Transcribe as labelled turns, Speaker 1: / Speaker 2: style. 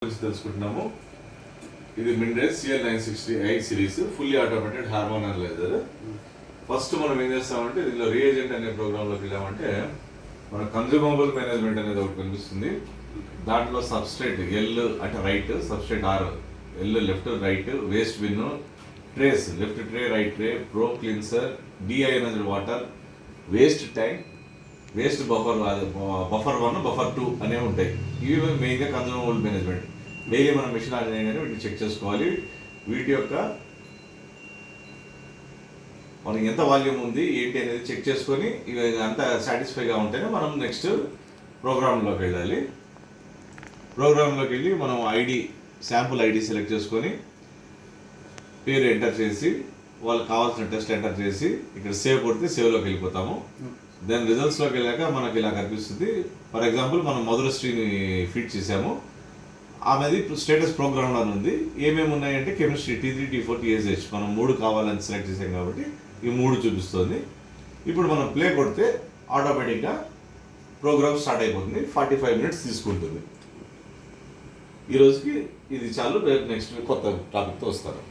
Speaker 1: తెలుసుకుంటున్నాము. ఇది మిండ్రేజ్ CL960i series fully automated hormone analyser. First మనం ఏం చేస్తామంటే దీనిలో రీఏజెంట్ అనే ప్రోగ్రాంలోకి వెళ్ళామంటే మన కన్జ్యూమబుల్ మేనేజ్మెంట్ అనేది ఒకటి కనిపిస్తుంది. దాంట్లో సబ్స్ట్రేట్ ఎల్ అంటే right, substrate R L left, right, waste bin, trays left tray, right tray, pro cleanser, deionized water, waste tank, waste buffer 1, buffer 2 అనేవి ఉంటాయి. ఇవి మెయిన్గా కన్జ్యూమబుల్ మేనేజ్మెంట్. డైలీ మనం మిషన్ ఆన్ చేయగానే వీటిని చెక్ చేసుకోవాలి. వీటి యొక్క మనకి ఎంత వాల్యూమ్ ఉంది ఏంటి అనేది చెక్ చేసుకొని ఇవి అంతా సాటిస్ఫైగా ఉంటేనే మనం నెక్స్ట్ ప్రోగ్రాంలోకి వెళ్ళాలి. ప్రోగ్రాంలోకి వెళ్ళి మనం శాంపుల్ ఐడి సెలెక్ట్ చేసుకొని పేరు ఎంటర్ చేసి వాళ్ళకి కావాల్సిన టెస్ట్ ఎంటర్ చేసి ఇక్కడ సేవ్ కొడితే సేవ్లోకి వెళ్ళిపోతాము. దెన్ రిజల్ట్స్లోకి వెళ్ళాక మనకి ఇలా కనిపిస్తుంది. ఫర్ ఎగ్జాంపుల్ మనం మధురశ్రీని ఫీడ్ చేసాము. ఆమెది స్టేటస్ ప్రోగ్రామ్లో ఉంది. ఏమేమి ఉన్నాయంటే కెమిస్ట్రీ T3, T4, TSH మనం 3 కావాలని సెలెక్ట్ చేసాం కాబట్టి ఈ 3 చూపిస్తుంది. ఇప్పుడు మనం ప్లే కొడితే ఆటోమేటిక్గా ప్రోగ్రామ్ స్టార్ట్ అయిపోతుంది. 45 మినిట్స్ తీసుకుంటుంది. ఈరోజుకి ఇది చాలు. రేపు నెక్స్ట్ కొత్త టాపిక్తో వస్తారు.